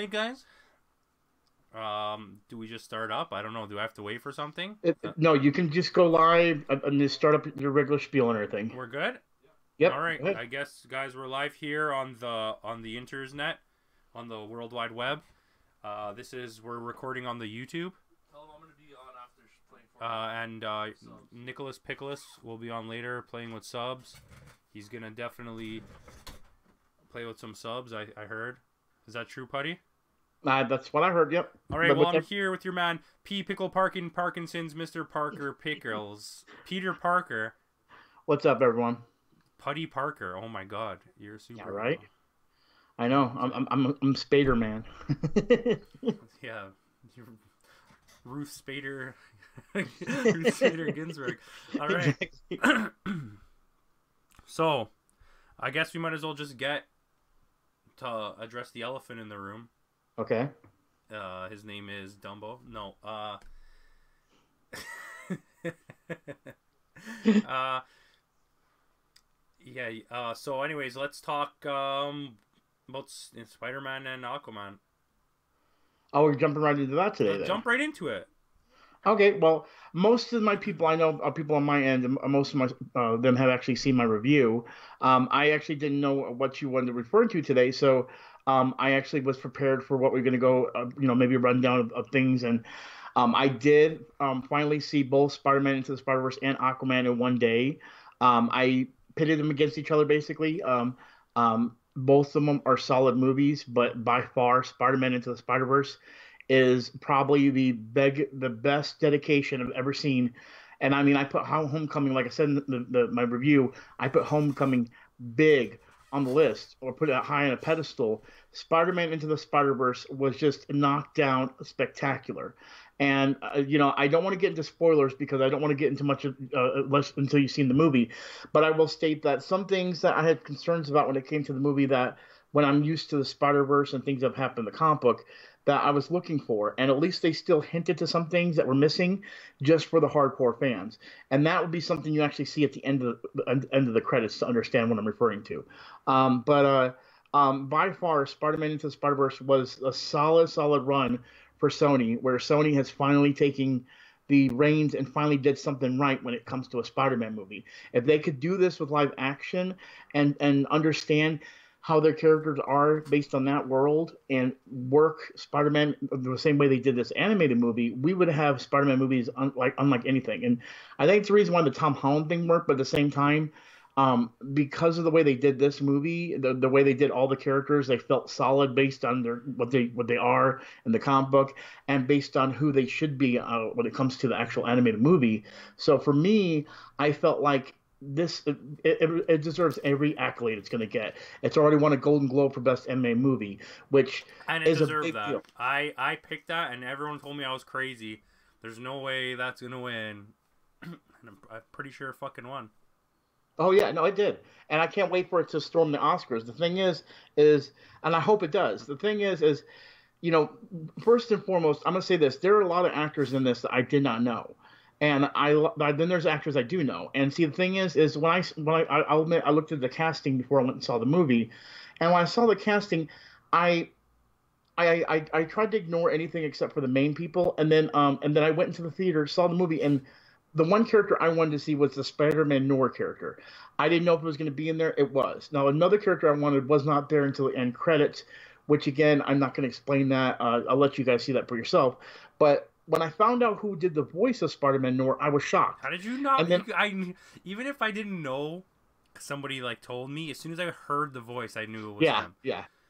invite, guys? Do we just start up? I don't know. Do I have to wait for something? No, you can just go live and just start up your regular spiel and everything. We're good. All Yep, right. go ahead. I guess, guys, we're live here on the internet, on the World Wide Web. We're recording on the YouTube. Tell them I'm gonna be on after playing And subs. Nicholas Pickles will be on later playing with subs. He's gonna definitely play with some subs. I heard. Is that true, Putty? That's what I heard. Yep. All right, But well, with I'm that, here with your man, P. Pickle Parkinson's, Mr. Parker Pickles. Peter Parker. what's up, everyone? Putty Parker. Oh my god, you're Yeah, super. right. I know. I'm Spader Man. Yeah. You're Ruth Spader. Ruth Spader Ginsburg. All right. Exactly. So, I guess we might as well just get to address the elephant in the room. Okay. His name is Dumbo. No. uh, yeah. So, anyways, let's talk about Spider-Man and Aquaman. Oh, we're jumping right into that today, then. Jump right into it. Okay. Well, most of my people I know are people on my end. And most of them have actually seen my review. I actually didn't know what you wanted to refer to today, so I actually was prepared for what we're going to go. Maybe a rundown of things, and I did finally see both Spider-Man Into the Spider-Verse and Aquaman in one day. I pitted them against each other basically. Both of them are solid movies, but by far, Spider-Man Into the Spider-Verse is probably the best dedication I've ever seen. And I mean, I put Homecoming, like I said in my review, I put Homecoming big on the list or put it high on a pedestal. Spider-Man Into the Spider-Verse was just knocked down spectacular. And I don't want to get into spoilers because I don't want to get into much less until you've seen the movie. But I will state that some things that I had concerns about when it came to the movie, that when I'm used to the Spider-Verse and things that have happened in the comic book, that I was looking for, and at least they still hinted to some things that were missing, just for the hardcore fans, and that would be something you actually see at the end of the credits to understand what I'm referring to. By far, Spider-Man Into the Spider-Verse was a solid run for Sony, where Sony has finally taken the reins and finally did something right when it comes to a Spider-Man movie. If they could do this with live action and understand how their characters are based on that world and work Spider-Man the same way they did this animated movie, we would have Spider-Man movies unlike anything. And I think it's the reason why the Tom Holland thing worked, but at the same time, because of the way they did this movie, the way they did all the characters, they felt solid based on what they are in the comic book and based on who they should be when it comes to the actual animated movie. So for me, I felt like it deserves every accolade it's going to get. It's already won a Golden Globe for Best Anime Movie, which And it is a deserved big that. deal. I picked that, and everyone told me I was crazy. There's no way that's gonna win. And I'm pretty sure it fucking won. Oh yeah, no, it did, and I can't wait for it to storm the Oscars. The thing is, and I hope it does. The thing is, you know, first and foremost, I'm gonna say this: there are a lot of actors in this that I did not know, and then there's actors I do know. And see, the thing is I'll admit I looked at the casting before I went and saw the movie, and when I saw the casting, I I tried to ignore anything except for the main people, and then I went into the theater, saw the movie, and the one character I wanted to see was the Spider-Man Noir character. I didn't know if it was going to be in there. It was. Now another character I wanted was not there until the end credits, which again I'm not going to explain that. I'll let you guys see that for yourself. But when I found out who did the voice of Spider-Man Noir, I was shocked. How did you not? And then Even if I didn't know, somebody like told me. As soon as I heard the voice, I knew it was yeah, him.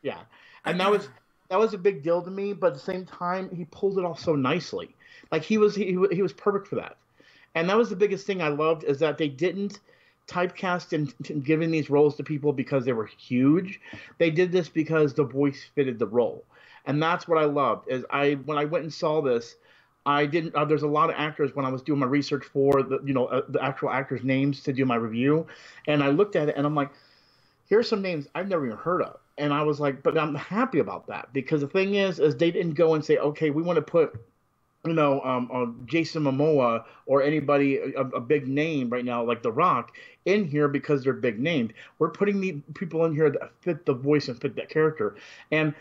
yeah, and that was a big deal to me. But at the same time, he pulled it off so nicely. Like he was perfect for that. And that was the biggest thing I loved, is that they didn't typecast and giving these roles to people because they were huge. They did this because the voice fitted the role, and that's what I loved. Is when I went and saw this, I didn't. There's a lot of actors when I was doing my research for the actual actors' names to do my review, and I looked at it and I'm like, here's some names I've never even heard of. And I was like, but I'm happy about that, because the thing is they didn't go and say, okay, we want to put Jason Momoa or anybody a big name right now like The Rock in here because they're big named. We're putting the people in here that fit the voice and fit that character. And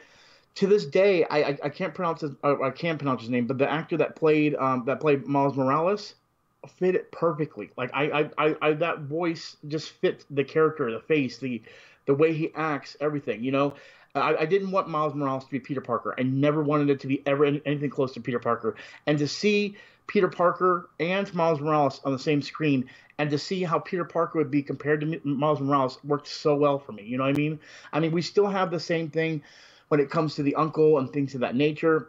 to this day, I can't pronounce his I can pronounce his name, but the actor that played Miles Morales fit it perfectly. Like that voice just fit the character, the face, the way he acts, everything. I didn't want Miles Morales to be Peter Parker. I never wanted it to be ever anything close to Peter Parker. And to see Peter Parker and Miles Morales on the same screen, and to see how Peter Parker would be compared to Miles Morales worked so well for me. You know what I mean? I mean, we still have the same thing when it comes to the uncle and things of that nature.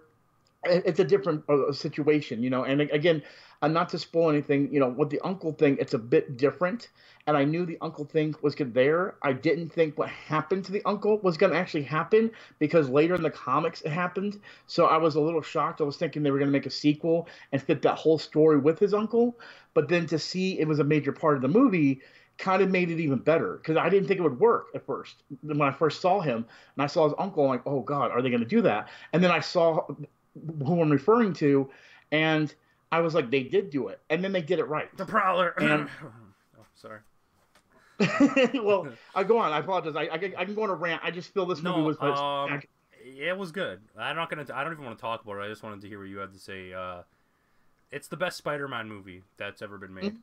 It's a different situation, And again, not to spoil anything, with the uncle thing, it's a bit different. And I knew the uncle thing was good there. I didn't think what happened to the uncle was going to actually happen because later in the comics it happened. So I was a little shocked. I was thinking they were going to make a sequel and fit that whole story with his uncle. But then to see it was a major part of the movie kind of made it even better because I didn't think it would work at first. When I first saw him and I saw his uncle, I'm like, oh God, are they going to do that? And then I saw who I'm referring to, and I was like, they did do it, and then they did it right. The Prowler. And oh, sorry. Well, I go on. I apologize. I can go on a rant. I just feel this movie was. It was good. I don't even want to talk about it. I just wanted to hear what you had to say. It's the best Spider-Man movie that's ever been made.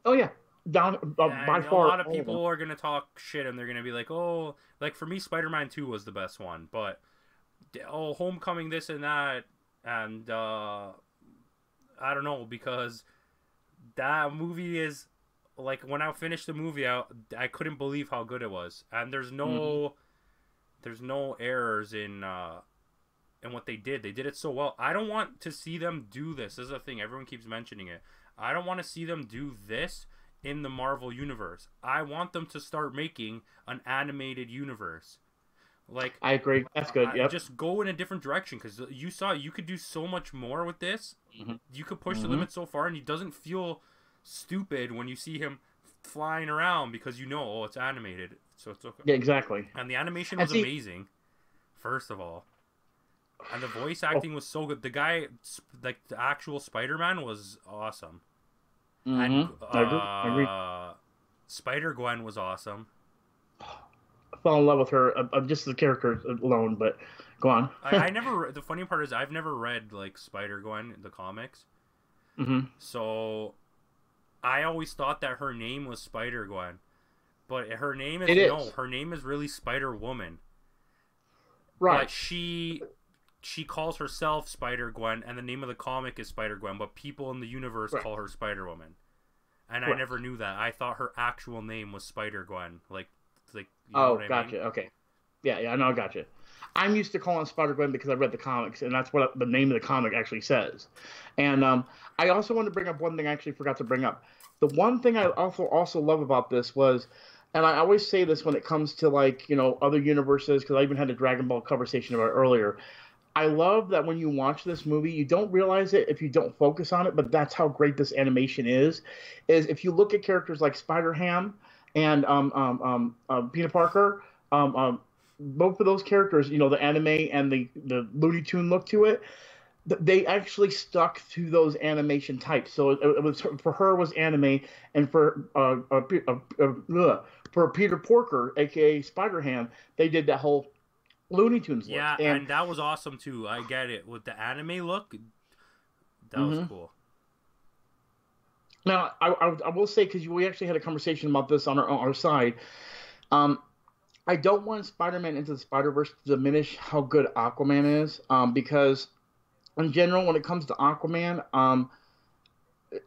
Oh yeah, by far. A lot of people are gonna talk shit, and they're gonna be like, "Oh, like for me, Spider-Man 2 was the best one," but Homecoming, this and that, and I don't know, because that movie is like, when I finished the movie, I couldn't believe how good it was, and there's no errors in what they did. They did it so well. I don't want to see them do this. This is the thing, everyone keeps mentioning it. I don't want to see them do this in the Marvel universe. I want them to start making an animated universe. Like, I agree. That's good. Yep. Just go in a different direction, because you could do so much more with this. You could push the limit so far, and it doesn't feel stupid when you see him flying around because it's animated. So it's okay. Yeah, exactly. And the animation was amazing, first of all. And the voice acting was so good. The guy, like the actual Spider-Man, was awesome. And I agree. Spider-Gwen was awesome. I fell in love with her, just the character alone, but go on. The funny part is I've never read like Spider-Gwen in the comics. So I always thought that her name was Spider-Gwen. But her name is her name is really Spider-Woman. Right. But she calls herself Spider-Gwen, and the name of the comic is Spider-Gwen, but people in the universe call her Spider-Woman. And I never knew that. I thought her actual name was Spider-Gwen. You know what I gotcha. mean? Okay. Yeah, no, gotcha. I'm used to calling Spider-Gwen because I read the comics, and that's what the name of the comic actually says. And I also wanted to bring up one thing I actually forgot to bring up. The one thing I also love about this was, and I always say this when it comes to other universes, because I even had a Dragon Ball conversation about it earlier. I love that when you watch this movie, you don't realize it if you don't focus on it, but that's how great this animation is if you look at characters like Spider-Ham and Peter Parker, both of those characters, the anime and the Looney Tune look to it, they actually stuck to those animation types. So it was, for her was anime, and for Peter Porker, aka Spider-Ham, they did that whole Looney Tunes look. Yeah, and that was awesome too. I get it. With the anime look, that was cool. Now, I will say, because we actually had a conversation about this on our side, I don't want Spider-Man Into the Spider-Verse to diminish how good Aquaman is, because in general, when it comes to Aquaman,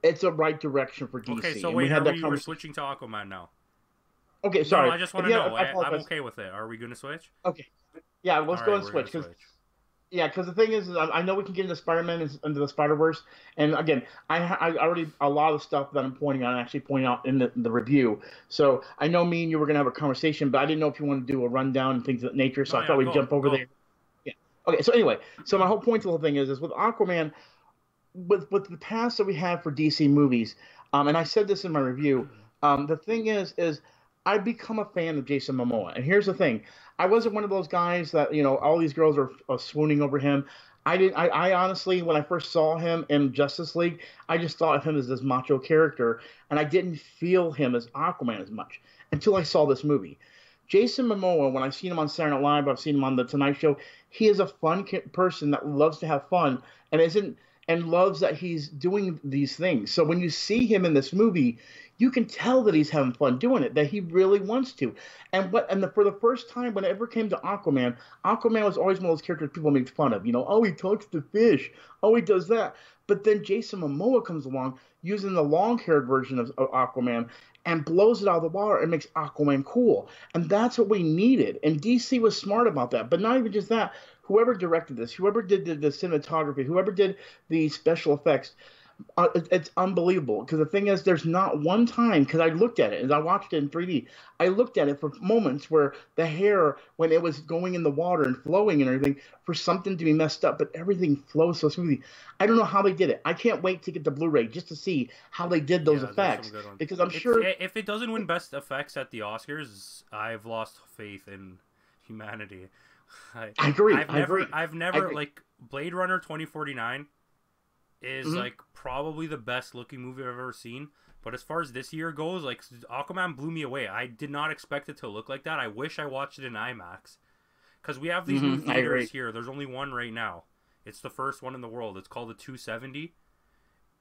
it's a right direction for DC. Okay, so and wait, we're switching to Aquaman now. Okay, sorry. No, I just want to know. I'm okay with it. Are we going to switch? Okay. Yeah, let's go and switch. Because the thing is, I know we can get into Spider-Man into the Spider-Verse, and again, I already, a lot of stuff that I'm pointing out, I actually point out in the review. So I know me and you were going to have a conversation, but I didn't know if you wanted to do a rundown and things of that nature, so I thought we'd jump over there. Yeah. Okay, so anyway, so my whole point to the whole thing is with Aquaman, with the past that we have for DC movies, and I said this in my review, the thing is I've become a fan of Jason Momoa. And here's the thing. I wasn't one of those guys that, all these girls are swooning over him. I honestly, when I first saw him in Justice League, I just thought of him as this macho character, and I didn't feel him as Aquaman as much until I saw this movie. Jason Momoa, when I've seen him on Saturday Night Live, I've seen him on the Tonight Show. He is a fun person that loves to have fun and isn't and loves that he's doing these things. So when you see him in this movie, you can tell that he's having fun doing it, that he really wants to. For the first time, when it ever came to Aquaman, Aquaman was always one of those characters people made fun of. You know, oh, he talks to fish, oh, he does that. But then Jason Momoa comes along using the long-haired version of Aquaman and blows it out of the water and makes Aquaman cool. And that's what we needed. And DC was smart about that. But not even just that. Whoever directed this, whoever did the cinematography, whoever did the special effects, it's unbelievable. Because the thing is, there's not one time, because I looked at it, as I watched it in 3D, I looked at it for moments where the hair, when it was going in the water and flowing and everything, for something to be messed up, but everything flows so smoothly. I don't know how they did it. I can't wait to get the Blu-ray just to see how they did those effects. Because I'm sure... If it doesn't win Best Effects at the Oscars, I've lost faith in humanity. I agree. I've never like, Blade Runner 2049 is like probably the best looking movie I've ever seen. But as far as this year goes, like, Aquaman blew me away. I did not expect it to look like that. I wish I watched it in IMAX. Because we have these new theaters here. There's only one right now. It's the first one in the world. It's called the 270.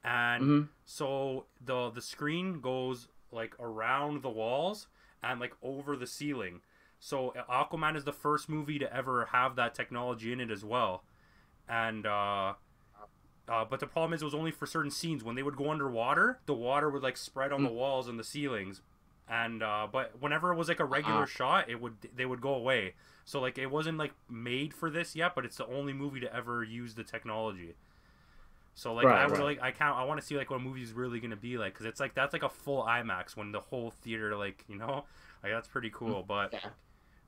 And so the screen goes like around the walls and like over the ceiling. So Aquaman is the first movie to ever have that technology in it as well. And but the problem is it was only for certain scenes. When they would go underwater, the water would like spread on the walls and the ceilings. And but whenever it was like a regular shot, they would go away. So like it wasn't like made for this yet, but it's the only movie to ever use the technology. So like I want to see like what a movie's really gonna be like, because it's like that's like a full IMAX when the whole theater, like, you know, like that's pretty cool. But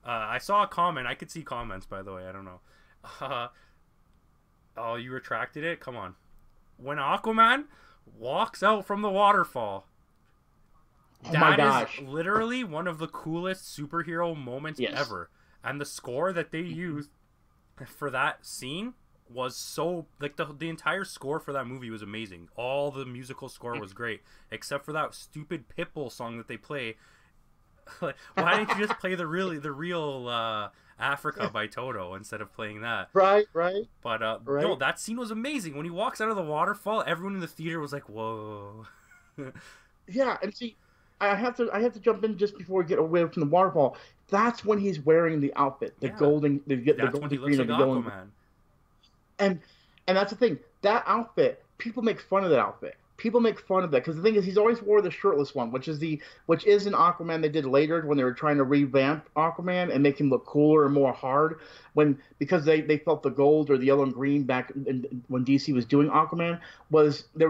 I saw a comment. I could see comments, by the way. I don't know. Oh, you retracted it? Come on. When Aquaman walks out from the waterfall, that is literally one of the coolest superhero moments ever. And the score that they used for that scene was so, like, the entire score for that movie was amazing. All the musical score was great, except for that stupid Pitbull song that they play. Why didn't you just play the real Africa by Toto instead of playing that? Right. But no, that scene was amazing. When he walks out of the waterfall, everyone in the theater was like, "Whoa!" Yeah, and see, I have to jump in just before we get away from the waterfall. That's when he's wearing the outfit, the golden, the golden green of the Aquaman. And that's the thing. That outfit, people make fun of that outfit. People make fun of that because the thing is, he's always wore the shirtless one, which is an Aquaman they did later when they were trying to revamp Aquaman and make him look cooler and more hard. Because they felt the gold or the yellow and green back when DC was doing Aquaman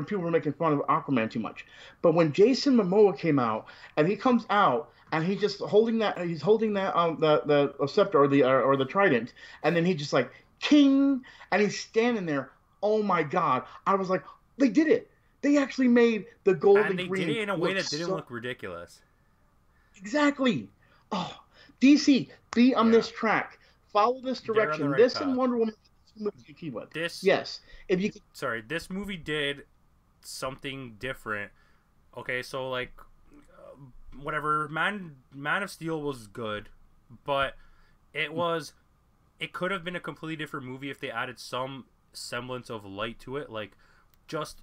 people were making fun of Aquaman too much. But when Jason Momoa came out and he comes out and he's just holding that the scepter or the trident, and then he just like king, and he's standing there. Oh my God! I was like, they did it. They actually made the golden green. And they did it in a way that didn't look ridiculous. Exactly. Oh, DC, be on this track. Follow this direction. Right this path. And Wonder Woman. This movie did something different. Okay, so like, whatever. Man of Steel was good, but it could have been a completely different movie if they added some semblance of light to it, like just.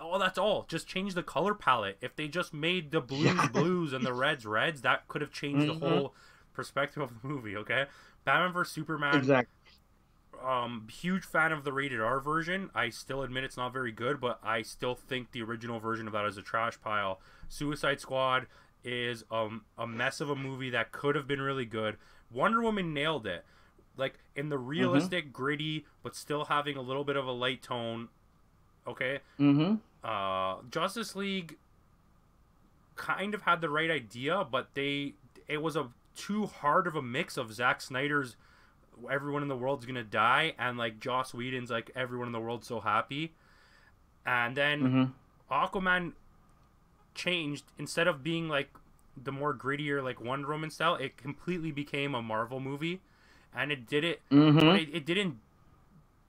Oh, that's all. Just change the color palette. If they just made the blues blues and the reds reds, that could have changed the whole perspective of the movie. Okay, Batman vs Superman. Exactly. Huge fan of the rated R version. I still admit it's not very good, but I still think the original version of that is a trash pile. Suicide Squad is a mess of a movie that could have been really good. Wonder Woman nailed it, like in the realistic, gritty, but still having a little bit of a light tone. Okay. Justice League kind of had the right idea, but it was too hard of a mix of Zack Snyder's everyone in the world's gonna die and like Joss Whedon's like everyone in the world's so happy, and then Aquaman changed. Instead of being like the more grittier like Wonder Woman style, it completely became a Marvel movie, and it did it. It didn't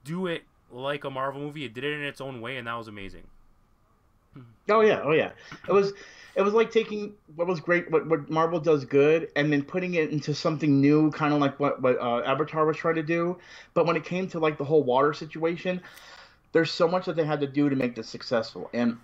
do it like a Marvel movie. It did it in its own way, and that was amazing. Oh yeah, oh yeah. It was it was like taking what was great, what Marvel does good, and then putting it into something new, kind of like what Avatar was trying to do. But when it came to like the whole water situation, there's so much that they had to do to make this successful. And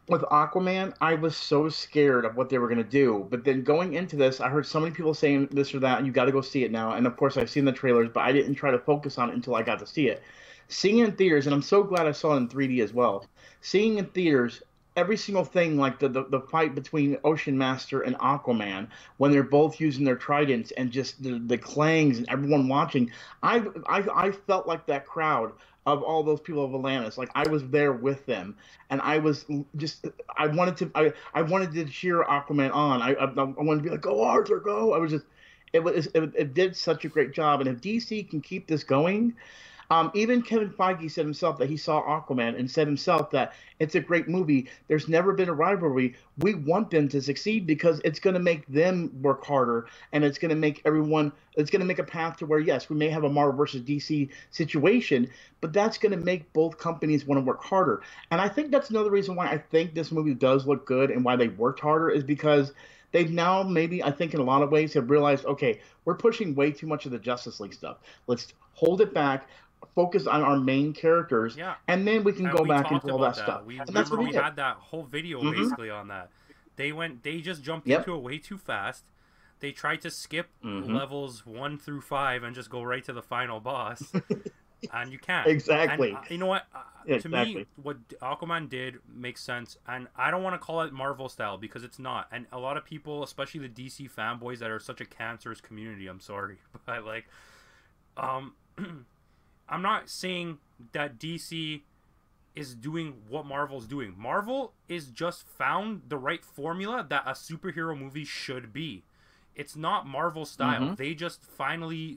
with Aquaman, I was so scared of what they were going to do. But then going into this, I heard so many people saying this or that, and you got to go see it now. And of course, I've seen the trailers, but I didn't try to focus on it until I got to see it. Seeing it in theaters, and I'm so glad I saw it in 3D as well. Seeing in theaters, every single thing, like the fight between Ocean Master and Aquaman, when they're both using their tridents and just the clangs and everyone watching, I felt like that crowd of all those people of Atlantis. Like I was there with them, and I was just I wanted to cheer Aquaman on. I wanted to be like, go Arthur, go. I was just it did such a great job, and if DC can keep this going. Even Kevin Feige said himself that he saw Aquaman and said himself that it's a great movie. There's never been a rivalry. We want them to succeed because it's going to make them work harder, and it's going to make everyone. It's going to make a path to where yes, we may have a Marvel versus DC situation, but that's going to make both companies want to work harder. And I think that's another reason why I think this movie does look good and why they worked harder is because they've now maybe I think in a lot of ways have realized okay, we're pushing way too much of the Justice League stuff. Let's hold it back, focus on our main characters, Yeah, and then we can and go we back talked into all that about stuff. that. We And that's remember what we we did. had that whole video Hmm. basically on that. They just jumped Yep. into it way too fast. They tried to skip Hmm. levels 1 through 5 and just go right to the final boss, and you can't. And Exactly. you know what? To me, Exactly. what Aquaman did makes sense, and I don't want to call it Marvel style because it's not. And a lot of people, especially the DC fanboys that are such a cancerous community, I'm sorry, but like, um, I'm not saying that DC is doing what Marvel's doing. Marvel is just found the right formula that a superhero movie should be. It's not Marvel style. Hmm. They just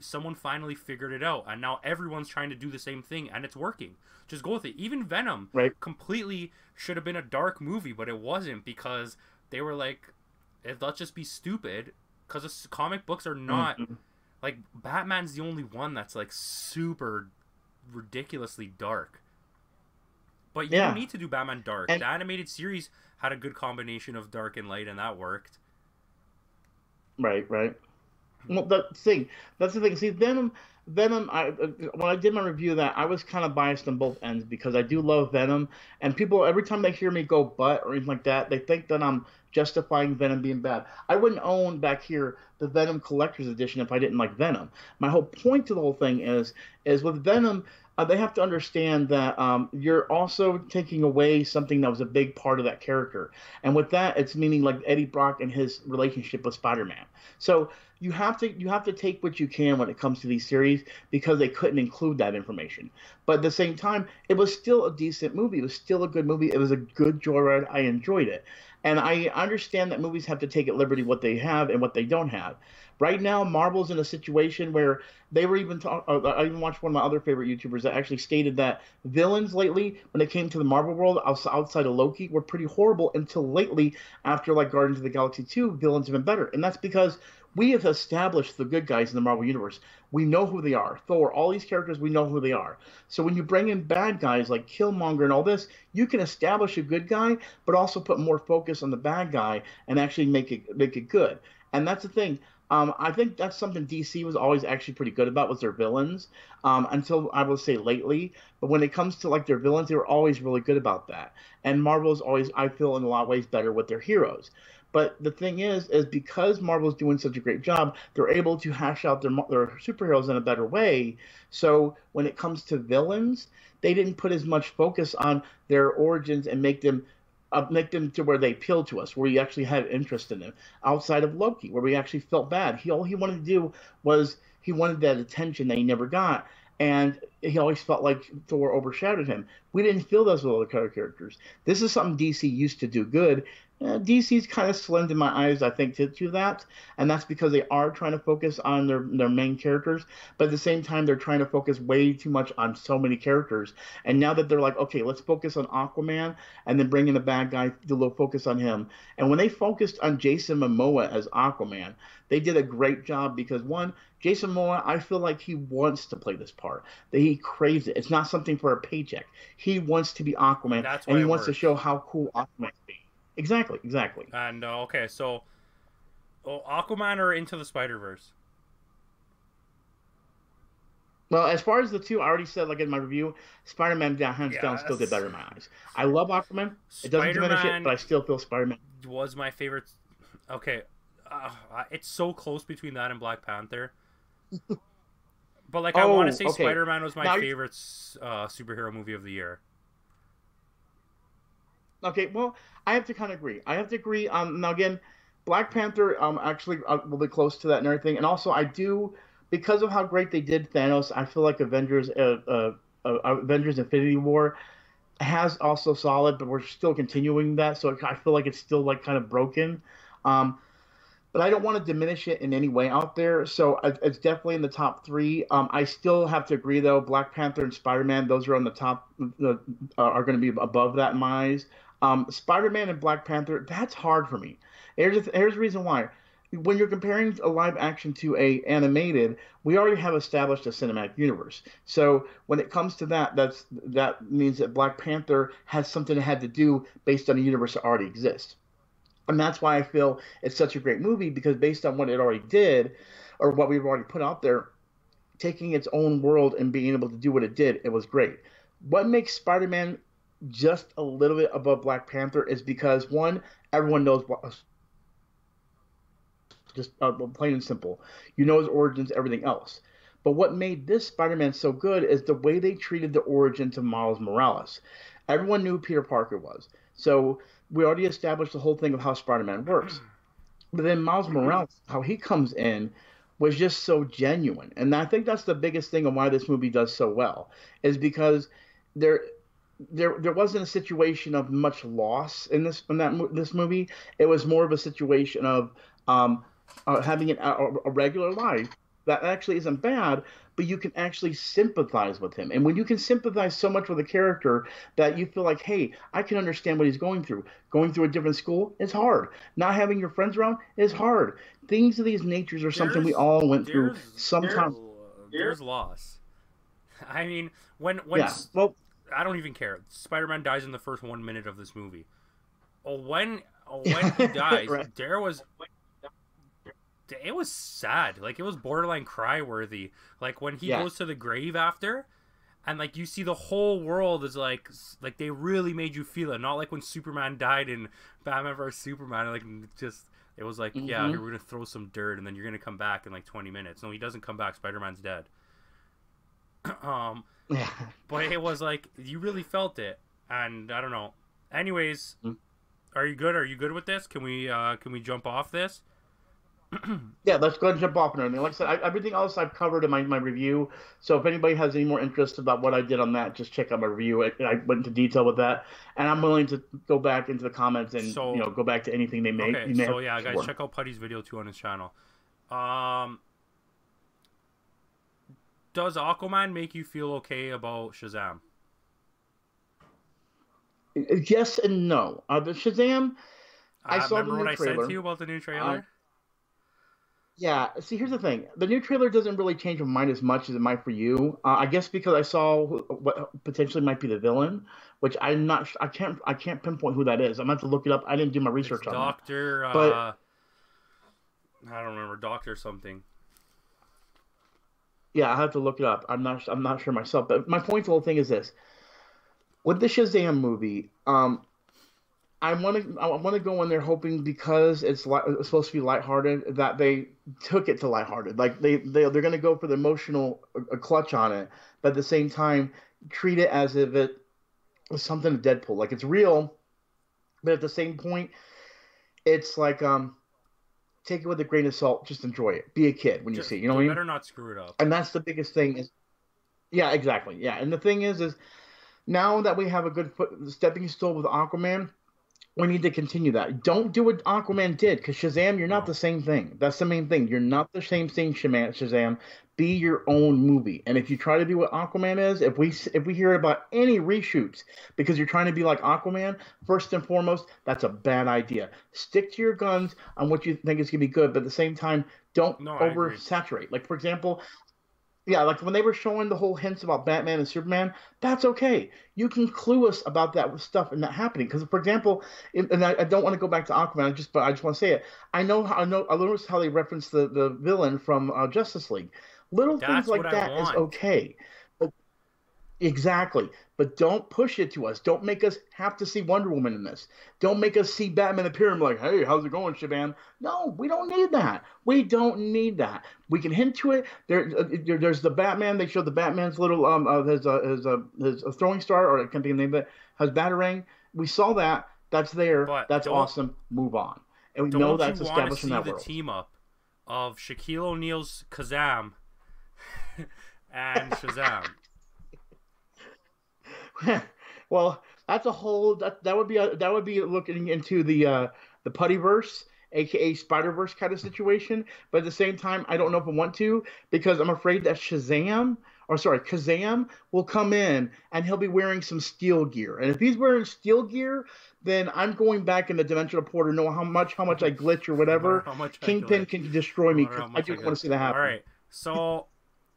someone finally figured it out, and now everyone's trying to do the same thing, and it's working. Just go with it. Even Venom Right. completely should have been a dark movie, but it wasn't because they were like, let's just be stupid, because comic books are not Hmm. like Batman's the only one that's like super ridiculously dark. But you don't Yeah. need to do Batman dark. And The animated series had a good combination of dark and light, and that worked. right, right. Well, that's the thing. See, Venom. When I did my review of that, I was kind of biased on both ends because I do love Venom, and people every time they hear me go "but" or anything like that, they think that I'm justifying Venom being bad. I wouldn't own back here the Venom Collector's Edition if I didn't like Venom. My whole point to the whole thing is with Venom. They have to understand that you're also taking away something that was a big part of that character, and with that, it's meaning like Eddie Brock and his relationship with Spider-Man. So you have to take what you can when it comes to these series because they couldn't include that information. But at the same time, it was still a decent movie. It was still a good movie. It was a good joyride. I enjoyed it. And I understand that movies have to take at liberty what they have and what they don't have. Right now, Marvel's in a situation where they were even talk. I even watched one of my other favorite YouTubers that actually stated that villains lately, when it came to the Marvel world outside of Loki, were pretty horrible until lately, after like Guardians of the Galaxy 2, villains have been better, and that's because we have established the good guys in the Marvel universe. We know who they are. Thor, all these characters, we know who they are. So when you bring in bad guys like Killmonger and all this, you can establish a good guy, but also put more focus on the bad guy and actually make it good. And that's the thing. I think that's something DC was always actually pretty good about was their villains, until I will say lately. But when it comes to like their villains, they were always really good about that. And Marvel's always, I feel, in a lot of ways better with their heroes. But the thing is because Marvel's doing such a great job, they're able to hash out their superheroes in a better way. So when it comes to villains, they didn't put as much focus on their origins and make them to where they appeal to us, where we actually had interest in them. Outside of Loki, where we actually felt bad, all he wanted to do was he wanted that attention that he never got, and he always felt like Thor overshadowed him. We didn't feel those with other characters. This is something DC used to do good. DC's kind of slimmed in my eyes, I think, to that, and that's because they are trying to focus on their main characters, but at the same time, they're trying to focus way too much on so many characters. And now that they're like, okay, let's focus on Aquaman, and then bring in the bad guy, do a little focus on him. And when they focused on Jason Momoa as Aquaman, they did a great job because one, Jason Momoa, I feel like he wants to play this part. That he craves it. It's not something for a paycheck. He wants to be And Aquaman, that's and why he it wants to works. show how cool Aquaman can be. Exactly, exactly. And okay, so Aquaman or Into the Spider Verse? Well, as far as the two, I already said, like in my review, Spider-Man down, hands down still did Yes. better in my eyes. I love Aquaman. It doesn't Spider diminish it, Man but I still feel Spider-Man. was my favorite. Okay, it's so close between that and Black Panther. But like, I want to Oh, say okay. Spider Man was my Now, favorite superhero movie of the year. okay, well, I have to kind of agree. I have to agree. Now again, Black Panther, actually will be close to that and everything. And also, I do because of how great they did Thanos. I feel like Avengers Infinity War has also solid, but we're still continuing that. So I feel like it's still like kind of broken. Um, but I don't want to diminish it in any way out there. So it's definitely in the top three. I still have to agree though. Black Panther and Spider Man, those are on the top. Are going to be above that in my eyes. Spider Man and Black Panther, that's hard for me. Here's the reason why. When you're comparing a live action to a animated, we already have established a cinematic universe. So when it comes to that, that means that Black Panther has something it had to do based on a universe that already exists. And that's why I feel it's such a great movie because based on what it already did or what we've already put out there, taking its own world and being able to do what it did, it was great. What makes Spider-Man just a little bit above Black Panther is because one, everyone knows just plain and simple. You know his origins, everything else. But what made this Spider-Man so good is the way they treated the origin to Miles Morales. Everyone knew who Peter Parker was. So we already established the whole thing of how Spider-Man works. But then Miles Morales, how he comes in, was just so genuine, and I think that's the biggest thing on why this movie does so well, is because there there wasn't a situation of much loss in this movie. It was more of a situation of um, having a regular life that actually isn't bad, but you can actually sympathize with him. And when you can sympathize so much with a character that you feel like, hey, I can understand what he's going through. Going through a different school is hard. Not having your friends around is hard. Things of these natures are something we There's all went through there's sometime. there's loss. I mean, when Yeah. Well, I don't even care. Spider Man dies in the first 1 minute of this movie. When he dies, right. there was it was sad. Like, it was borderline cry worthy. Like when he Yeah. goes to the grave after, and like you see the whole world is like they really made you feel it. Not like when Superman died in Batman vs Superman. Like, just it was like, yeah, Hmm. here we're gonna throw some dirt, and then you're gonna come back in like 20 minutes. No, he doesn't come back. Spider Man's dead. um, Yeah. but it was like you really felt it, and I don't know. Anyways, are you good? Are you good with this? Can we jump off this? Yeah, let's go ahead and jump off and everything. Like I said, everything else I've covered in my review. So if anybody has any more interest about what I did on that, just check out my review. I went into detail with that, and I'm willing to go back into the comments and So go back to anything okay, you may have so yeah, guys, for. check out Putty's video too on his channel. Um, does Aquaman make you feel okay about Shazam? Yes and no. The Shazam, I saw the Remember what new I said to trailer. you about the new Um, trailer? yeah. See, here's the thing. The new trailer doesn't really change my mind as much as it might for you. I guess because I saw what potentially might be the villain, which I'm not. I can't pinpoint who that is. I'm gonna have to look it up. I didn't do my It's research on that. Doctor. But I don't remember, Doctor something. yeah, I have to look it up. I'm not sure myself. But my point to the whole thing is this: with the Shazam movie, I want to go in there hoping because it's supposed to be lighthearted that they took it to lighthearted. Like they're going to go for the emotional clutch on it, but at the same time treat it as if it was something Deadpool. Like it's real, but at the same point, it's like take it with a grain of salt. Just enjoy it. Be a kid when you see it. You know what They I mean? better not screw it up. And that's the biggest thing. Is yeah, exactly. Yeah, and the thing is now that we have a good stepping stone with Aquaman. We need to continue that. Don't do what Aquaman did, because Shazam, you're not No. the same thing. That's the main thing. You're not the same thing, Shazam. Be your own movie. And if you try to do what Aquaman is, if we hear about any reshoots because you're trying to be like Aquaman, first and foremost, that's a bad idea. Stick to your guns on what you think is gonna be good, but at the same time, don't No, I agree. oversaturate. Like for example, yeah, like when they were showing the whole hints about Batman and Superman, that's okay. You can clue us about that stuff and that happening. Because, for example, and I don't want to go back to Aquaman, but I just want to say it. I noticed how they referenced the villain from Justice League. Little things That's what like I that is want. okay. But exactly. But don't push it to us. Don't make us have to see Wonder Woman in this. Don't make us see Batman appear and be like, hey, how's it going, Shaban? No, we don't need that. We don't need that. We can hint to it. There's the Batman. They showed the Batman's little his throwing star, or I can't think of the name of it, has Batarang. We saw that. That's there. But That's awesome. Move on. And we know don't you that's want to established in see that the world. team up of Shaquille O'Neal's Kazam and Shazam? Well, that's a whole that would be looking into the Puttyverse, aka Spider Verse kind of situation. But at the same time, I don't know if I want to because I'm afraid that Kazam will come in and he'll be wearing some steel gear. And if he's wearing steel gear, then I'm going back in the dimensional portal. Know how much I glitch or No matter whatever. how much I Kingpin glitch. can destroy No me matter because how I much I do want glitch. to see that All happen. right. So,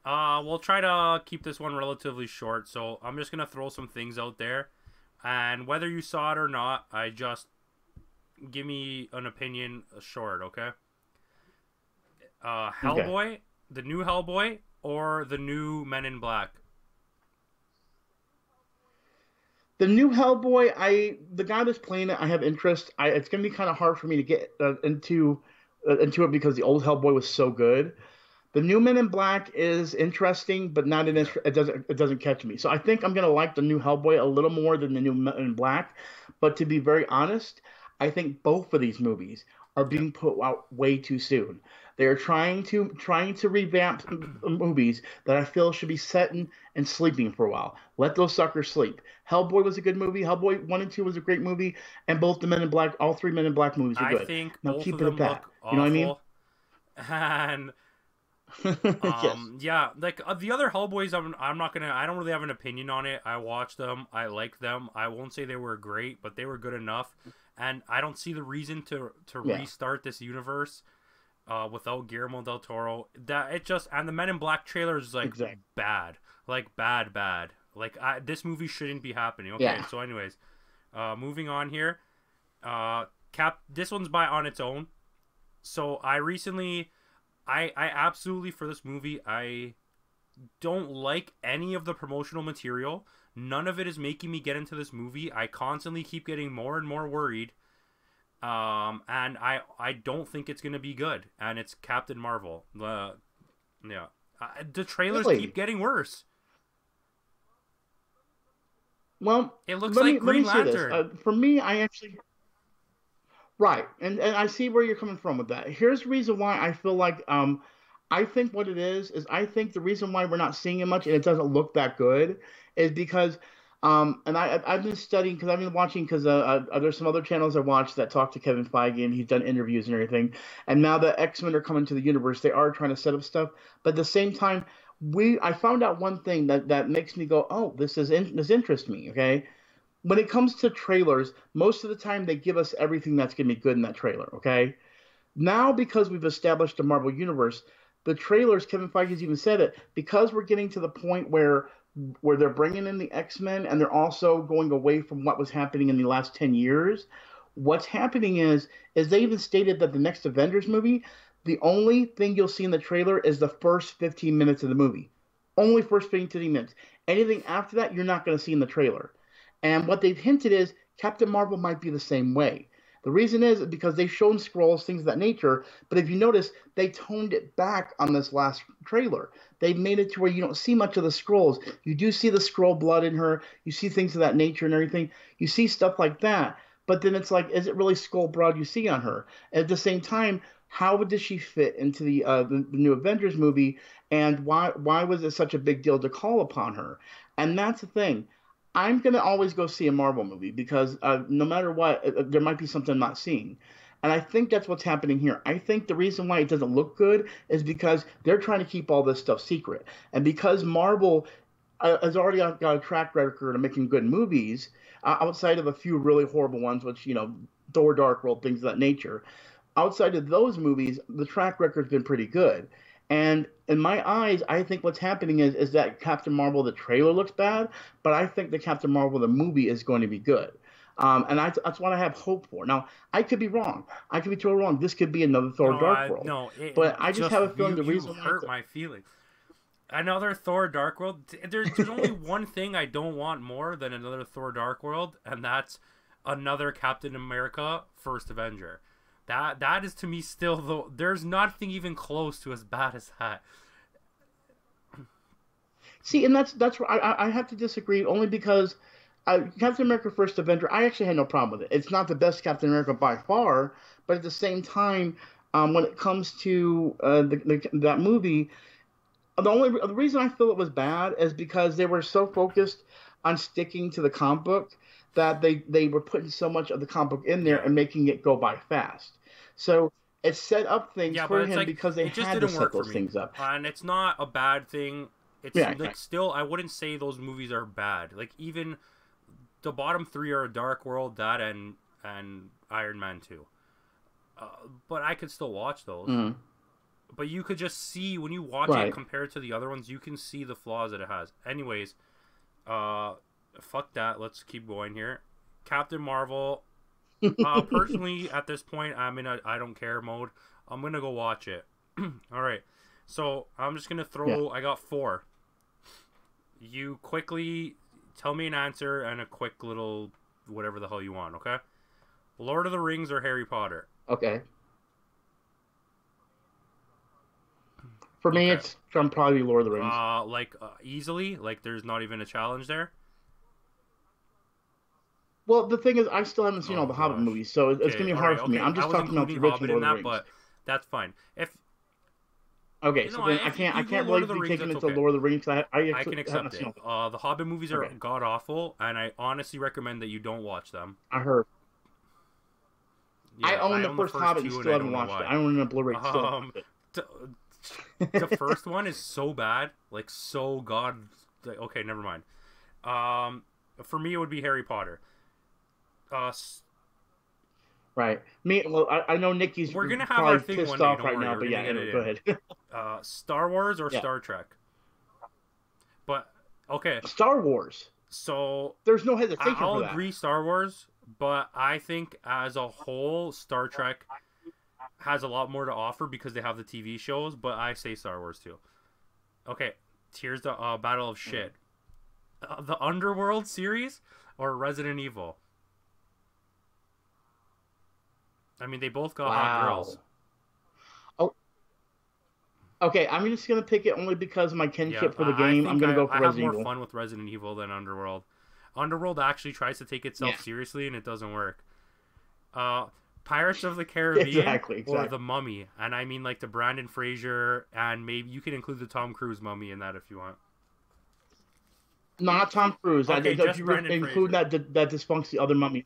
we'll try to keep this one relatively short. So I'm just gonna throw some things out there, and whether you saw it or not, I just give me an opinion short, okay? Okay. Hellboy, the new Hellboy, or the new Men in Black? The new Hellboy, the guy that's playing it, I have interest. It's gonna be kind of hard for me to get into it because the old Hellboy was so good. The new Men in Black is interesting, but not Yeah. it doesn't catch me. So I think I'm gonna like the new Hellboy a little more than the new Men in Black. But to be very honest, I think both of these movies are Yeah. being put out way too soon. They are trying to revamp movies that I feel should be setting and sleeping for a while. Let those suckers sleep. Hellboy was a good movie. Hellboy 1 and 2 was a great movie, and both the Men in Black, all three Men in Black movies are I good. think Now both of keep it at them that. look You know what I mean? awful, and Yes. yeah, like the other Hellboys, I don't really have an opinion on it. I watched them, I liked them. I won't say they were great, but they were good enough, and I don't see the reason to Yeah. restart this universe without Guillermo del Toro. That it just and the Men in Black trailer is like Exactly. bad, like bad. Like this movie shouldn't be happening. Okay, Yeah. so anyways, moving on here. Cap. This one's by On Its Own. So I recently, I absolutely for this movie I don't like any of the promotional material. None of it is making me get into this movie. I constantly keep getting more and more worried. And I don't think it's gonna be good. And it's Captain Marvel. Yeah, the trailers keep Really? getting worse. Well, It looks let like me let Green me say this. Lantern. For me, I actually right, and I see where you're coming from with that. Here's the reason why I feel like I think what it is I think the reason why we're not seeing it much and it doesn't look that good is because and I've been studying because I've been watching because there's some other channels I watch that talk to Kevin Feige and he's done interviews and everything, and now the X-Men are coming to the universe. They are trying to set up stuff, but at the same time, we I found out one thing that makes me go, oh, this interests me. Okay, when it comes to trailers, most of the time they give us everything that's going to be good in that trailer. Okay, now because we've established the Marvel universe, the trailers, Kevin Feige's even said it, because we're getting to the point where they're bringing in the X-Men and they're also going away from what was happening in the last 10 years. What's happening is they even stated that the next Avengers movie, the only thing you'll see in the trailer is the first 15 minutes of the movie. Only first 15 minutes. Anything after that, you're not going to see in the trailer. And what they've hinted is Captain Marvel might be the same way. The reason is because they've shown scrolls, things of that nature. But if you notice, they toned it back on this last trailer. They made it to where you don't see much of the scrolls. You do see the scroll blood in her. You see things of that nature and everything. You see stuff like that. But then it's like, is it really skull blood you see on her? At the same time, how does she fit into the new Avengers movie? And why was it such a big deal to call upon her? And that's the thing. I'm gonna always go see a Marvel movie because no matter what, there might be something I'm not seeing, and I think that's what's happening here. I think the reason why it doesn't look good is because they're trying to keep all this stuff secret, and because Marvel has already got a track record of making good movies, outside of a few really horrible ones, which Thor: Dark World, things of that nature. Outside of those movies, the track record's been pretty good. And in my eyes, I think what's happening is that Captain Marvel the trailer looks bad, but I think the Captain Marvel the movie is going to be good. And that's what I have hope for. Now, I could be wrong. I could be totally wrong. This could be another Thor No, Dark World. no, But I just just have a feeling the you reason why hurt my feelings. Another Thor Dark World. There's only one thing I don't want more than another Thor Dark World, and that's another Captain America First Avenger. That is to me still though. There's nothing even close to as bad as that. see, and that's where I have to disagree only because Captain America: First Avenger, I actually had no problem with it. It's not the best Captain America by far, but at the same time, when it comes to that movie, the reason I feel it was bad is because they were so focused on sticking to the comic book that they were putting so much of the comic book in there Yeah. and making it go by fast. So it set up things Yeah, but for it's him like because they it just had to didn't set work for those me, things up. and it's not a bad thing. It's Yeah, like still, I wouldn't say those movies are bad. Like even the bottom three are Dark World, that, and Iron Man 2. Uh, but I could still watch those. mm, But you could just see when you watch it right. compared to the other ones, you can see the flaws that it has. Anyways, uh, fuck that. Let's keep going here. Captain Marvel. Personally, at this point, I'm in a I don't care mode. I'm gonna go watch it. All right. So I'm just gonna Yeah. throw. I got four. You quickly tell me an answer and a quick little whatever the hell you want. Okay. Lord of the Rings or Harry Potter? Okay. For me, Okay. it's from probably Lord of the Rings. Easily. Like there's not even a challenge there. Well, the thing is, I still haven't seen all Oh the Hobbit gosh. movies, so it's Okay, gonna be all right, hard for me. okay. I'm I just was talking about the including original Hobbit in Lord of the that, Rings. but that's fine. If Okay, you so know, then I if can't I you go can't Lord really of the be Rings, taken that's into okay. Lord of the Rings. I I actually can haven't accept seen it. all. The Hobbit movies are Okay, god awful, and I honestly recommend that you don't watch them. I heard. I Yeah, own I the own the first first Hobbit and two, and still I haven't don't know watched it. why. I own it on Blu-ray, still haven't Um, watched the, the first one is so bad, like so god. Like, okay, never mind. For me, it would be Harry Potter. Uh, Right. Me, well, I know Nikki's we're gonna have our probably thing pissed one day. off Don't right worry, now, we're but gonna yeah, get anyway, it go in. ahead. Star Wars or Yeah. Star Trek? But okay, Star Wars. so There's no hesitation I'll for that. agree Star Wars, but I think as a whole, Star Trek has a lot more to offer because they have the TV shows. But I say Star Wars too. Okay, here's the Battle of Shit: the Underworld series or Resident Evil. I mean, they both got hot girls. Wow. Oh, okay. I'm just gonna pick it only because of my Yeah, kinship for the I game. I'm think gonna go for I have Resident more Evil. fun with Resident Evil than Underworld. Underworld actually tries to take Yeah. itself seriously and it doesn't work. Uh, Pirates of the Caribbean Exactly. or Exactly. The Mummy, and I mean like the Brandon Fraser, and maybe you can include the Tom Cruise Mummy in that if you want. Not Tom Cruise. Okay, If just you Brandon include Fraser. that dysfunks the other mummy.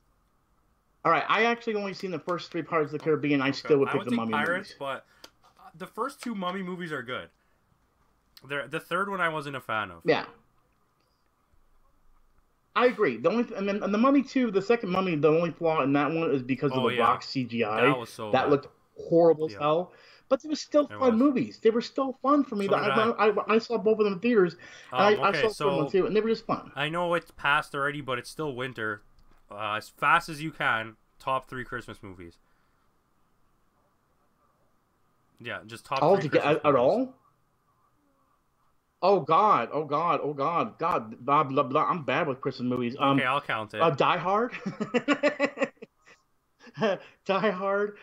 All right. I actually only seen the first three parts of the Caribbean. I Okay, still would I pick would the take mummy Pirates, movies. but the first two Mummy movies are good. The third one I wasn't a fan of. Yeah. I agree. The only and then and the Mummy too. The second Mummy, the only flaw in that one is because of Oh the yeah, Rock that CGI. was so That bad. looked horrible as Yeah, hell. But they were still it fun was. movies. They were still fun for me. So did I. I saw both of them in theaters, and I Okay, saw the third one so too, and they were just fun. I know it's past already, but it's still winter. As fast as you can, top three Christmas movies. Yeah, just top All three to get Christmas at movies. all? Oh God! Oh God! Oh God! God! Blah blah blah. I'm bad with Christmas movies. Okay, I'll count it. Die Hard. Die Hard.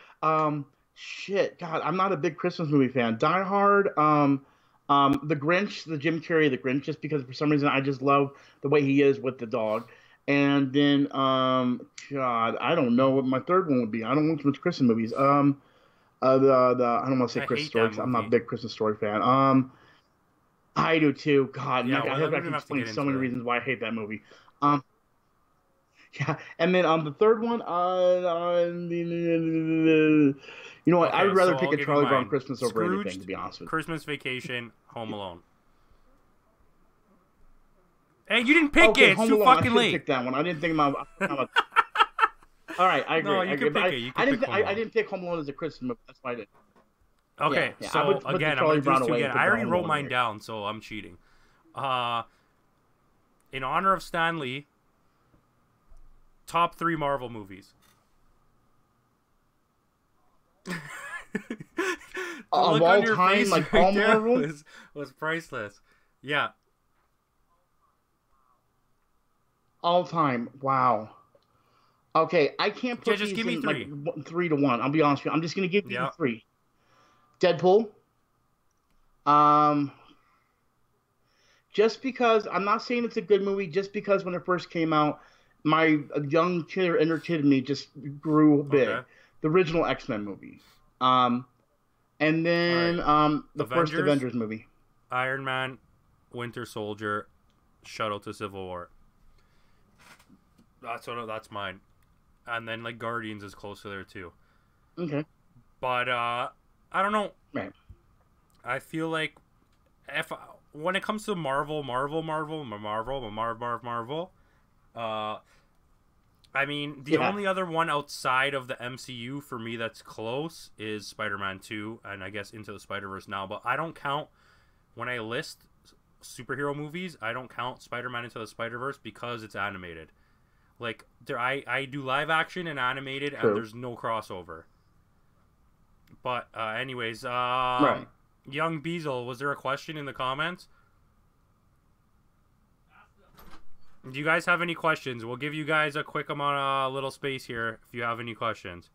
Shit. God, I'm not a big Christmas movie fan. Die Hard. The Grinch, the Jim Carrey, the Grinch, just because for some reason I just love the way he is with the dog. And then, God, I don't know what my third one would be. I don't watch much Christmas movies. The I don't want to say I Christmas hate story that because I'm not a movie. big Christmas story fan. I do too. God, and Yeah, I well, have we I don't can have to explain get so many into it. reasons why I hate that movie. Um, yeah, and then the third one, you know what? I Okay, would rather so pick I'll a give you Charlie Brown mine. Christmas over anything, to Scrooged, be honest with Christmas Vacation, Home you. Alone. Hey, you didn't pick Okay, it. It's Home too Alone. I fucking should have late. picked that one. I didn't think about. All right, I No, agree. I you agree. can But pick it. You I can pick didn't. Home I Alone. didn't pick Home Alone as a Christmas movie. That's why I did. Yeah, Okay, yeah. I so would put the again, I'm Charlie gonna do Brown this two away again. and put I the already Home wrote Alone mine away. down, so I'm cheating. In honor of Stan Lee, top 3 Marvel movies. The Of look on all your time, face like right all there Marvel. was priceless. Yeah. All time. Wow. Okay, I can't Yeah, put just these give me in like 3. 3 to 1. I'll be honest with you. I'm just gonna give you the Yeah. three. Deadpool. Um, just because I'm not saying it's a good movie, just because when it first came out, my young kid or inner kid in me just grew Okay. big. The original X-Men movie. Um, and All right. then the first Avengers, Avengers movie. Iron Man, Winter Soldier, Shuttle to Civil War. That's mine. And then like Guardians is close to there too. Okay. But I don't know. Right. I feel like if when it comes to Marvel, I mean, the Yeah. only other one outside of the MCU for me that's close is Spider-Man 2, and I guess Into the Spider-Verse now. But I don't count when I list superhero movies. I don't count Spider-Man Into the Spider-Verse because it's animated. Like I do live action and animated, True. and there's no crossover. But anyways, Right. Young Beazle, was there a question in the comments? Do you guys have any questions? We'll give you guys a quick amount of little space here if you have any questions.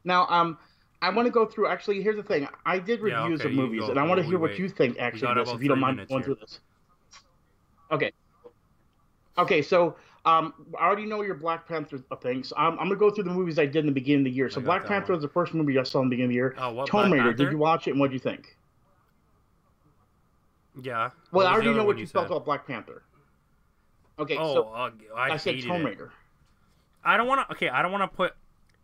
Now, I want to go through. Actually, here's the thing. I did Yeah, reviews okay, of you movies, go and I want to while we hear what wait. you think. We Actually, got this, about if you don't 3 mind minutes going here. through this. Okay. Okay. So, I already know your Black Panther thing. So I'm gonna go through the movies I did in the beginning of the year. So, I got Black that Panther one. was the first movie I saw in the beginning of the year. Oh, what, Tomb Black Raider. Did Panther? you watch it, and what did you think? Yeah. Well, What I was the already other know one what you felt said? about Black Panther. Okay. Oh, So I I said hated Tomb it. Raider. I don't want to. Okay, I don't want to put.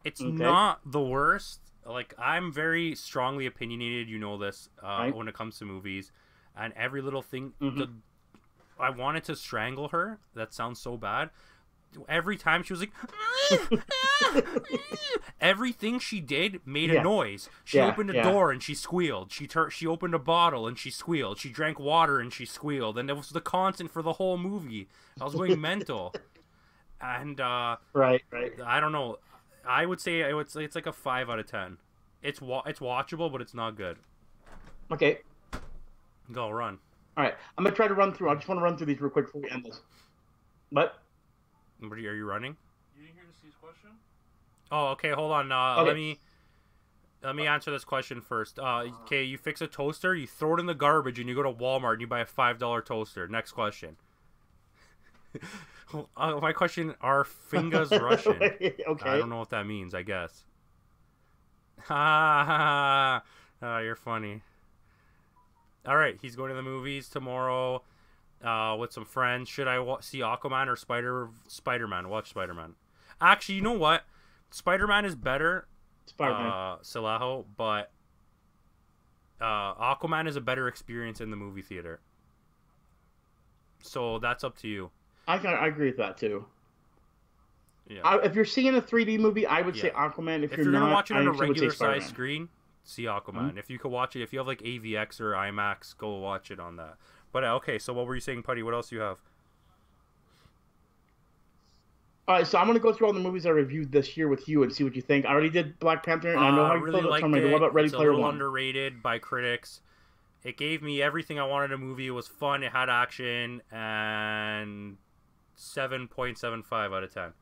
It's Okay. not the worst. Like I'm very strongly opinionated. You know this. Right. When it comes to movies, and every little thing. Mhm. I wanted to strangle her. That sounds so bad. Every time she was like, everything she did made a Yeah. noise. She Yeah, opened a yeah. door and she squealed. She opened a bottle and she squealed. She drank water and she squealed. And it was the constant for the whole movie. I was going mental. And Right. I don't know. I would say it's like a 5 out of 10. It's watchable, but it's not good. Okay. Go run. All right. I'm gonna try to run through. I just want to run through these real quick before we end this. What? Are you running? You didn't hear Steve's question? Oh, okay. Hold on. Okay. Let me answer this question first. Okay, you fix a toaster, you throw it in the garbage, and you go to Walmart and you buy a $5 toaster. Next question. My question: are fingers Russian? Okay. I don't know what that means. I guess. Ha you're funny. All right, he's going to the movies tomorrow with some friends. Should I see Aquaman or Spider-Man? Watch Spider-Man. Actually, you know what? Spider-Man is better. Spider-Man. Salaho, but Aquaman is a better experience in the movie theater. So that's up to you. I agree with that too. Yeah. If you're seeing a 3D movie, I would say Yeah. Aquaman. If If you're you're not, gonna watch it I on a actually would say regular size Spider-Man. screen, see Aquaman. Mhm. If you could watch it, if you have like AVX or IMAX, go watch it on that. But okay, so what were you saying, Putty? What else do you have? All right, so I'm gonna go through all the movies I reviewed this year with you and see what you think. I already did Black Panther, and I know how you really feel about liked Tomb Raider. What it. about Ready It's a Player little One? underrated by critics. It gave me everything I wanted in a movie. It was fun. It had action, and 7.75 out of 10.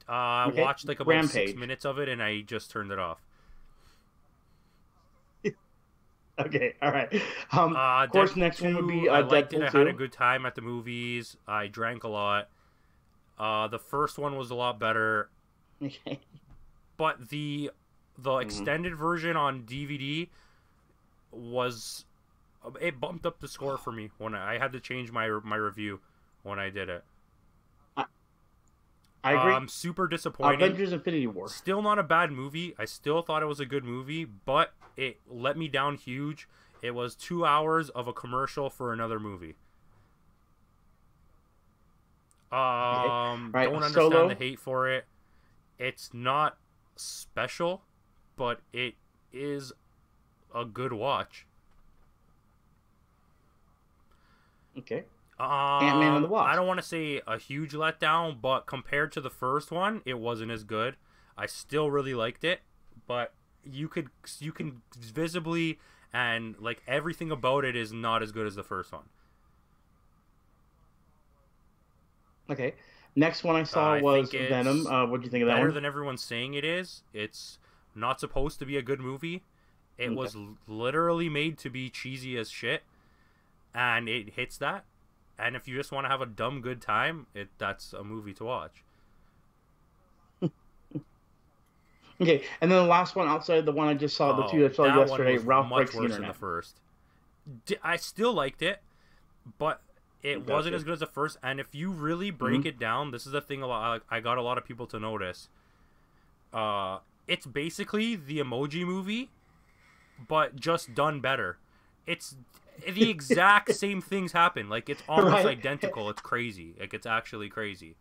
I Okay. watched like about 6 Rampage. minutes of it, and I just turned it off. Okay, all right. Of course, Deadpool next one would 2, be I liked it. Deadpool I 2. had a good time at the movies. I drank a lot. The first one was a lot better, Okay. but the extended version on DVD was it bumped up the score for me when I had to change my review when I did it. I agree. Super disappointing. Avengers Infinity War. Still not a bad movie. I still thought it was a good movie, but it let me down huge. It was 2 hours of a commercial for another movie. Right. Don't understand Solo. the hate for it. It's not special, but it is a good watch. Okay. Ant-Man and the Wasp. I don't want to say a huge letdown, but compared to the first one, it wasn't as good. I still really liked it, but you can visibly and like everything about it is not as good as the first one. Okay. Next one I saw was Venom. What do you think of that one? Better than everyone's saying it is. It's not supposed to be a good movie. It was literally made to be cheesy as shit, and it hits that. And if you just want to have a dumb good time, that's a movie to watch. Okay, and then the last one outside the one I just saw, the two I saw yesterday, Ralph Breaks the Internet. Than the first. I still liked it, but it wasn't as good as the first. And if you really break it down, this is the thing. I got a lot of people to notice. It's basically the Emoji Movie, but just done better. It's the exact same things happen. Like, it's almost identical. It's crazy. Like, it's actually crazy.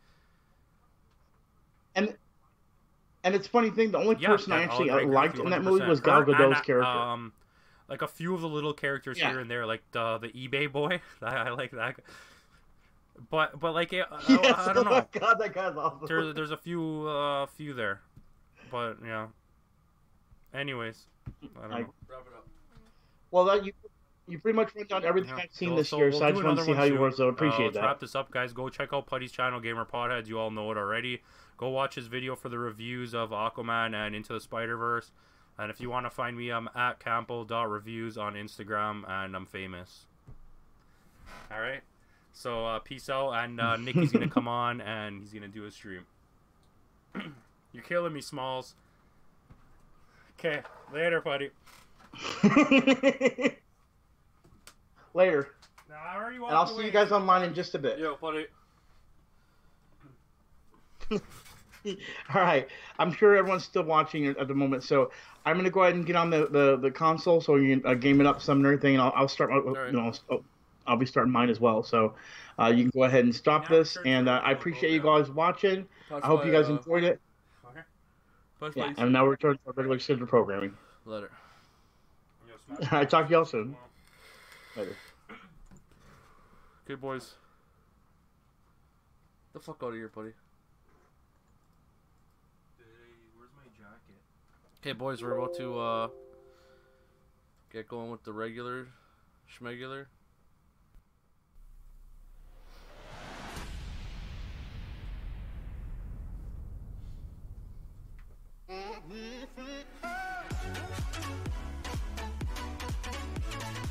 And it's funny thing, the only person I actually liked in that movie was Gal Gadot's character. Like a few of the little characters here and there, like the eBay boy. I like that. But like I don't know. God, that guy's awesome. There's a few there, but yeah. Anyways, I don't know. Wrap it up. Well, you pretty much went down everything I've seen this year, so I just want to see how you were, so appreciate that. Let's wrap this up, guys. Go check out Putty's channel, Gamer Potheads. You all know it already. Go watch his video for the reviews of Aquaman and Into the Spider-Verse. And if you want to find me, I'm at campo.reviews on Instagram, and I'm famous. Alright? So, peace out, and Nikki's going to come on, and he's going to do a stream. You're killing me, Smalls. Okay, later, buddy. Later. Nah, I already walked and I'll away. see you guys online in just a bit. Yo, buddy. All right. I'm sure everyone's still watching at the moment, so I'm gonna go ahead and get on the console so you can game it up some and everything. And I'll start. I'll be starting mine as well. So you can go ahead and stop this. And I appreciate you guys watching. I hope you guys enjoyed it. Okay. Yeah. And now we're returning to our regular scheduled programming. Later. I talk to y'all soon. Later. Okay, boys. The fuck out of here, buddy. Where's my jacket? Okay, boys, we're about to get going with the regular schmegular.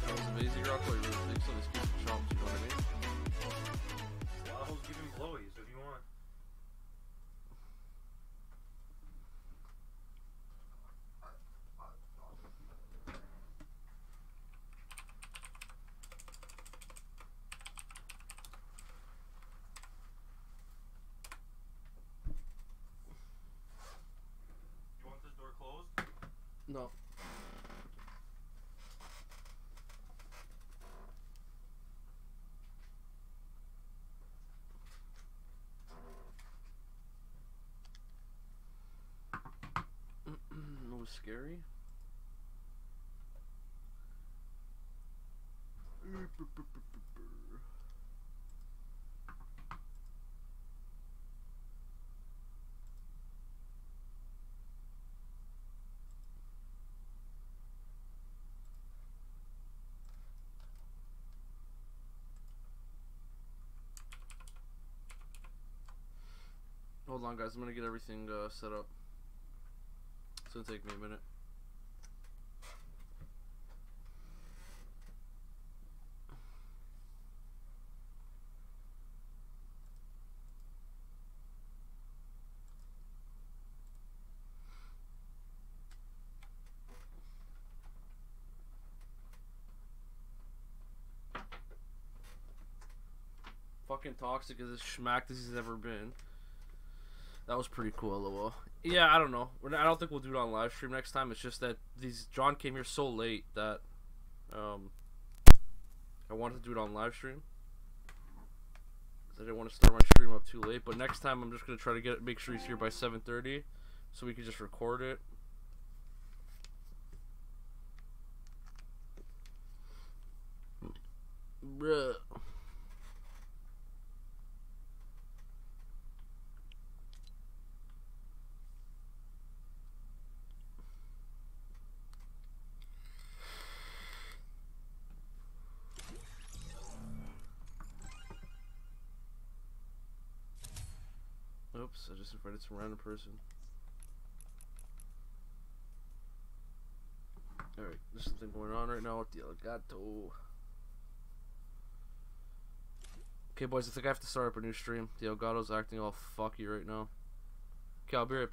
That was amazing, Rock. I really think so. Let's get some chomps, you know what I mean? I'll give him blowies if you want. You want this door closed? No. No scary. Hold on, guys. I'm gonna get everything set up. It's gonna take me a minute. fucking toxic as schmacked as he's ever been. That was pretty cool, lol. Yeah, I don't know. I don't think we'll do it on live stream next time. It's just that John came here so late that I wanted to do it on live stream. I didn't want to start my stream up too late, but next time I'm just gonna try to make sure he's here by 7:30, so we can just record it. Bruh. Oops, I just invited some random person. Alright, there's something going on right now with the Elgato. Okay, boys, I think I have to start up a new stream. The Elgato's acting all fucky right now. Okay, I'll be right back.